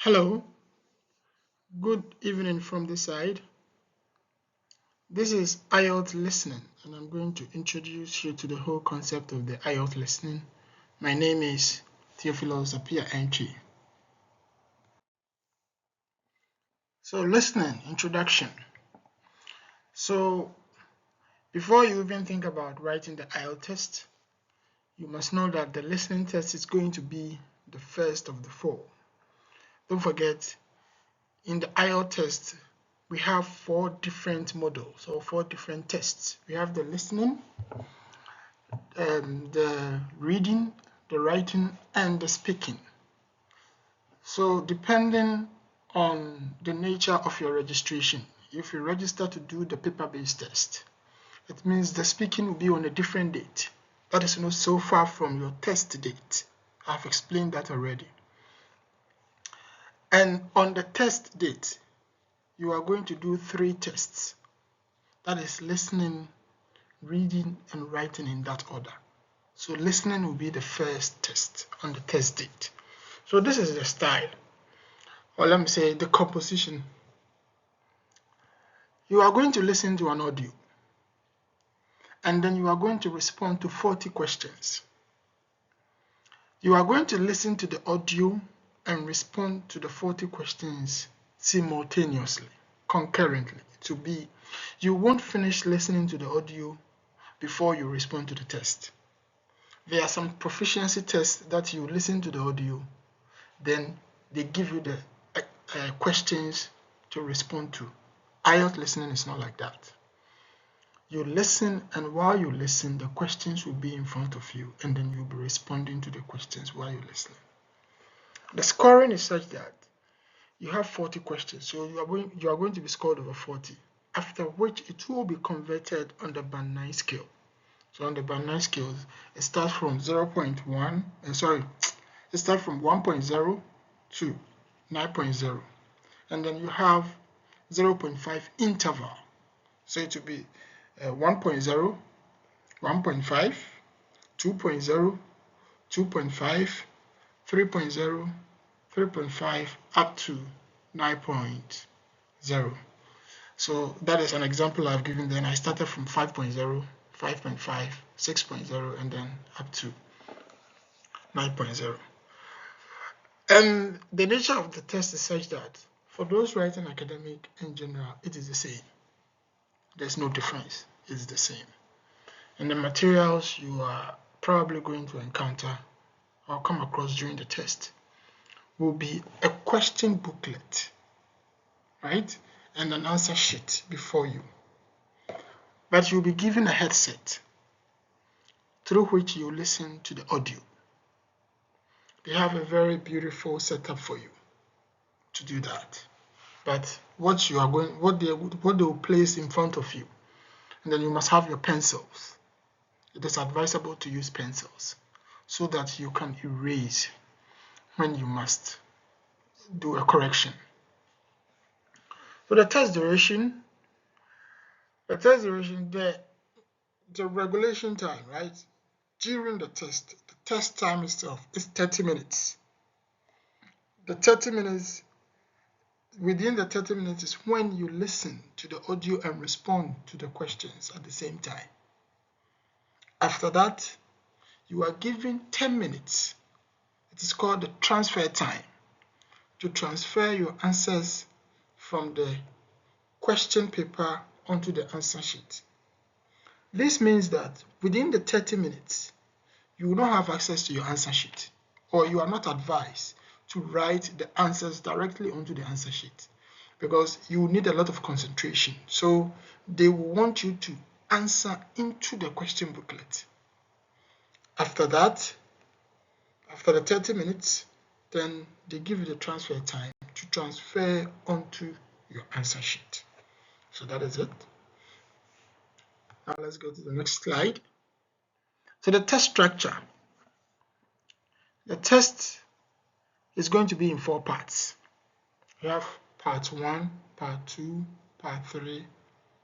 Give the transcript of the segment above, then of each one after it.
Hello, good evening from this side. This is IELTS listening, and I'm going to introduce you to the whole concept of the IELTS listening. My name is Appiah-Antwi. So, listening, introduction. So, before you even think about writing the IELTS test, you must know that the listening test is going to be the first of the four. Don't forget, in the IELTS test, we have 4 different models or 4 different tests. We have the listening, the reading, the writing, and the speaking. So depending on the nature of your registration, if you register to do the paper-based test, it means the speaking will be on a different date. That is not so far from your test date. I've explained that already. And on the test date, you are going to do 3 tests. That is listening, reading, and writing in that order. So listening will be the first test on the test date. So this is the style, or let me say the composition. You are going to listen to an audio, and then you are going to respond to 40 questions. You are going to listen to the audio and respond to the 40 questions simultaneously, concurrently. You won't finish listening to the audio before you respond to the test. There are some proficiency tests that you listen to the audio, then they give you the questions to respond to. IELTS listening is not like that. You listen, and while you listen, the questions will be in front of you, and then you'll be responding to the questions while you're listening. The scoring is such that you have 40 questions, so you are going to be scored over 40, after which it will be converted on the band 9 scale. So on the band 9 scale, it starts from 1.0 to 9.0, and then you have 0.5 interval. So it will be 1.0, 1.5, 2.0, 2.5, 3.0, 3.5, up to 9.0. So that is an example I've given. Then I started from 5.0, 5.5, 6.0, and then up to 9.0. And the nature of the test is such that for those writing academic in general, it is the same. There's no difference. It's the same. And the materials you are probably going to encounter or come across during the test will be a question booklet, right? And an answer sheet before you. But you'll be given a headset through which you listen to the audio. They have a very beautiful setup for you to do that. But what they will place in front of you, and then you must have your pencils. It is advisable to use pencils so that you can erase when you must do a correction. So the test duration, the regulation time, right? During the test time itself is 30 minutes. The 30 minutes, within the 30 minutes is when you listen to the audio and respond to the questions at the same time. After that, you are given 10 minutes. It is called the transfer time, to transfer your answers from the question paper onto the answer sheet. This means that within the 30 minutes, you will not have access to your answer sheet, or you are not advised to write the answers directly onto the answer sheet because you need a lot of concentration. So they will want you to answer into the question booklet. After that, after the 30 minutes, then they give you the transfer time to transfer onto your answer sheet. So that is it. Now let's go to the next slide. So the test structure. The test is going to be in 4 parts. We have part 1, part 2, part 3,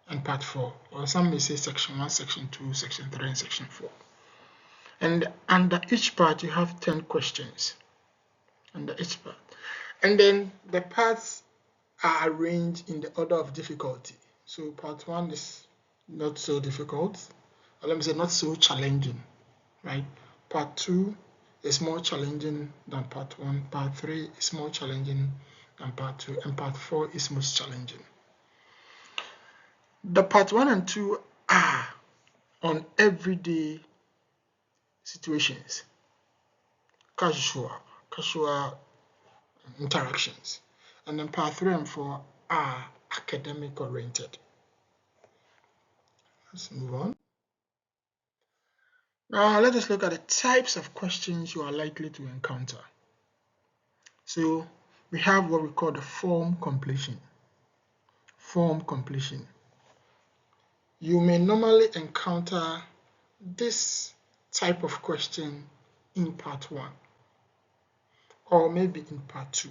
and part 4. Or some may say section 1, section 2, section 3, and section 4. And under each part, you have 10 questions. Under each part. And then the parts are arranged in the order of difficulty. So part 1 is not so difficult, or let me say not so challenging, right? Part 2 is more challenging than part 1. Part 3 is more challenging than part 2, and part 4 is most challenging. The part 1 and 2 are on everyday situations, casual interactions. And then part 3 and 4 are academic oriented. Let's move on. Now let us look at the types of questions you are likely to encounter. So we have what we call the form completion. Form completion. You may normally encounter this type of question in part 1 or maybe in part 2.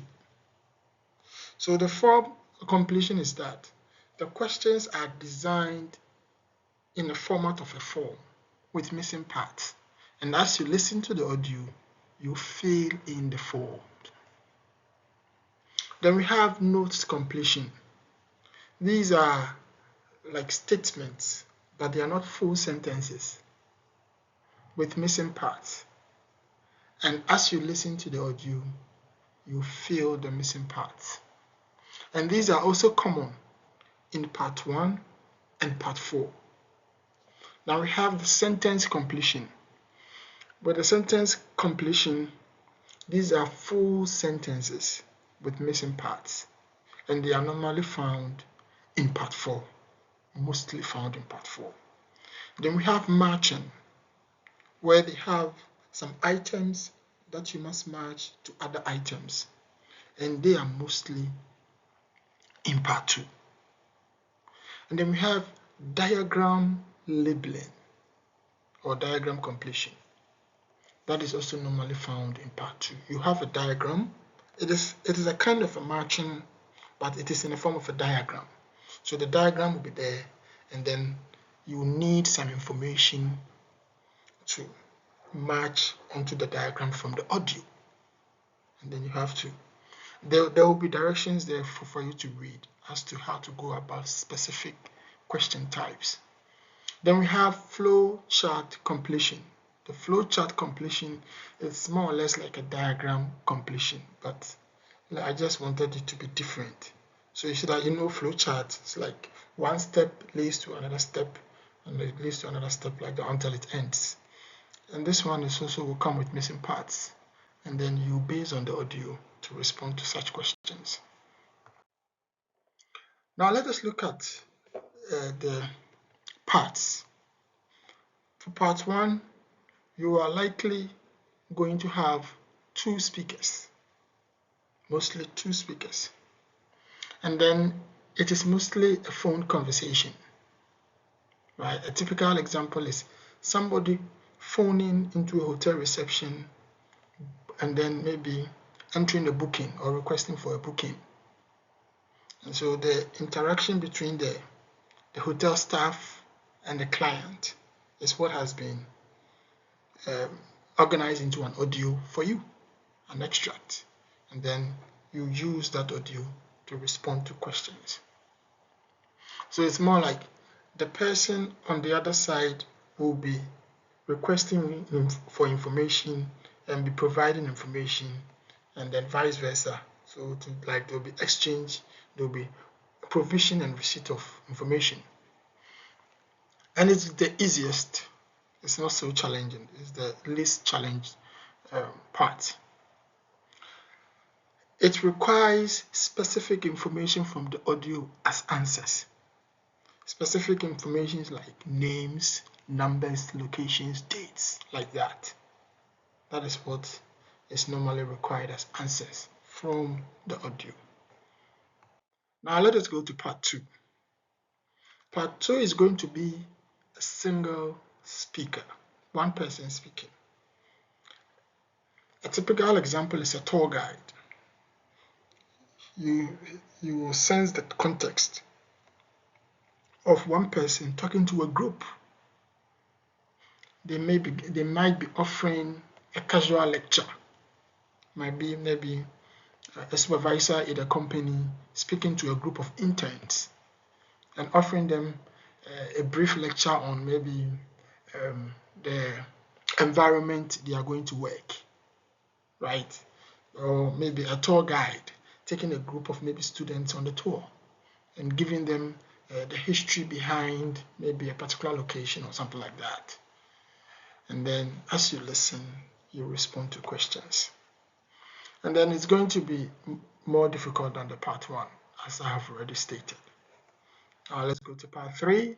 So the form completion is that the questions are designed in the format of a form with missing parts, and as you listen to the audio, you fill in the form. Then we have notes completion. These are like statements, but they are not full sentences with missing parts, and as you listen to the audio, you fill the missing parts. And these are also common in part 1 and part 4. Now we have the sentence completion. With the sentence completion, these are full sentences with missing parts, and they are normally found in part 4, mostly found in part 4. Then we have matching, where they have some items that you must match to other items, and they are mostly in part 2. And then we have diagram labeling or diagram completion. That is also normally found in part 2. You have a diagram. It is a kind of a matching, but it is in the form of a diagram. So the diagram will be there, and then you need some information to match onto the diagram from the audio. And then you have to, there will be directions there for you to read as to how to go about specific question types. Then we have flow chart completion. The flow chart completion is more or less like a diagram completion, but I just wanted it to be different. So you see that flow chart is like one step leads to another step, and it leads to another step like that until it ends. And this one is also will come with missing parts, and then you base on the audio to respond to such questions. Now let us look at the parts. For part 1, you are likely going to have 2 speakers, mostly 2 speakers. And then it is mostly a phone conversation, right? A typical example is somebody phoning into a hotel reception and then maybe entering a booking or requesting for a booking. And so the interaction between the hotel staff and the client is what has been organized into an audio for you, an extract, and then you use that audio to respond to questions. So it's more like the person on the other side will be requesting for information and be providing information, and then vice versa. So there'll be exchange, there'll be provision and receipt of information. And it's the easiest. It's not so challenging. It's the least challenged part. It requires specific information from the audio as answers. Specific information like names, numbers, locations, dates, like that. That is what is normally required as answers from the audio. Now let us go to part 2. Part 2 is going to be a single speaker, one person speaking. A typical example is a tour guide. You will sense the context of one person talking to a group. They might be offering a casual lecture, might be maybe a supervisor in a company speaking to a group of interns and offering them a brief lecture on maybe the environment they are going to work, right? Or maybe a tour guide taking a group of maybe students on the tour and giving them the history behind maybe a particular location or something like that. And then as you listen, you respond to questions. And then it's going to be more difficult than the part 1, as I have already stated. Now let's go to part 3.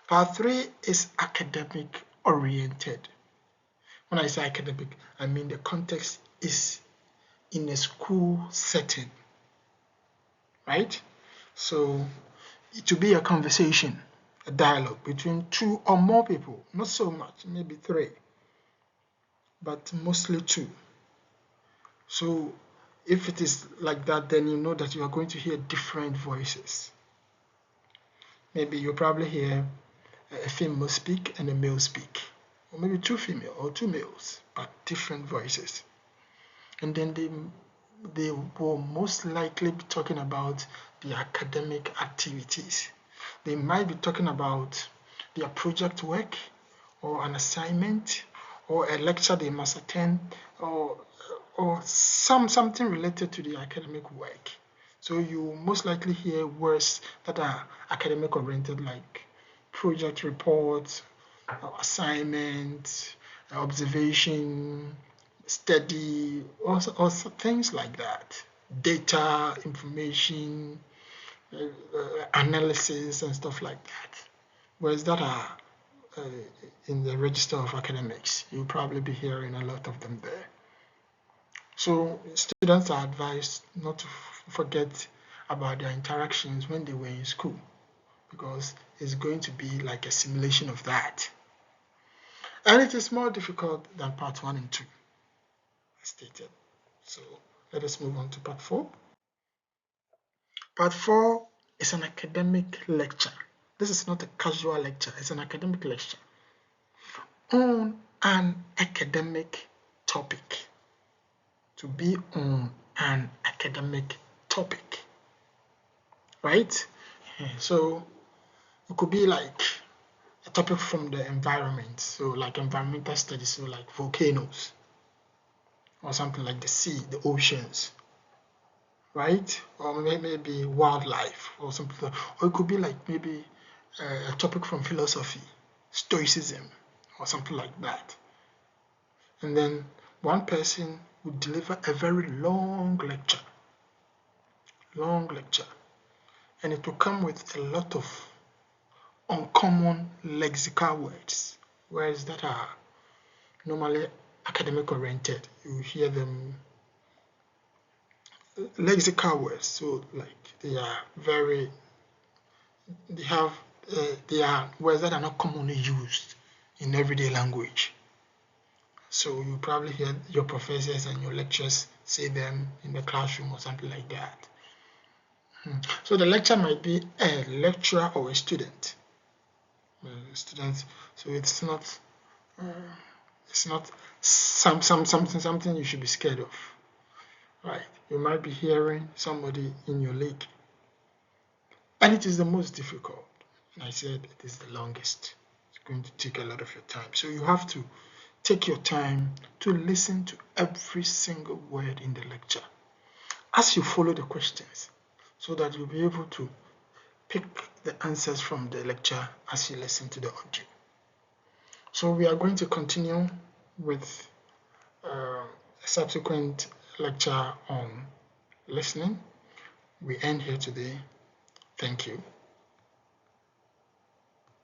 Part 3 is academic oriented. When I say academic, I mean the context is in a school setting, right? So it will be a conversation, a dialogue between 2 or more people, not so much, maybe 3, but mostly 2. So if it is like that, then you know that you are going to hear different voices. Maybe you'll probably hear a female speak and a male speak, or maybe 2 female or 2 males, but different voices. And then they will most likely be talking about the academic activities. They might be talking about their project work or an assignment or a lecture they must attend or something related to the academic work. So you most likely hear words that are academic oriented, like project reports, assignments, observation, study, or things like that. Data, information, analysis, and stuff like that. Words that are in the register of academics. You'll probably be hearing a lot of them there. So students are advised not to forget about their interactions when they were in school, because it's going to be like a simulation of that. And it is more difficult than part 1 and 2, as stated. So let us move on to part 4. Part 4 is an academic lecture. This is not a casual lecture, it's an academic lecture on an academic topic. To be on an academic topic, right? So it could be like a topic from the environment, so like environmental studies, so like volcanoes or something like the sea, the oceans, right? Or maybe wildlife or something. Or it could be like maybe a topic from philosophy, stoicism, or something like that. And then one person would deliver a very long lecture, and it will come with a lot of uncommon lexical words that are normally academic oriented. You hear them lexical words, so like they are words that are not commonly used in everyday language. So you probably hear your professors and your lecturers say them in the classroom or something like that. So the lecture might be a lecturer or a student. So it's not something you should be scared of, right? You might be hearing somebody in your league, and it is the most difficult. And I said it is the longest. It's going to take a lot of your time, so you have to take your time to listen to every single word in the lecture as you follow the questions, so that you'll be able to pick the answers from the lecture as you listen to the audio. So we are going to continue with a subsequent lecture on listening. We end here today. Thank you.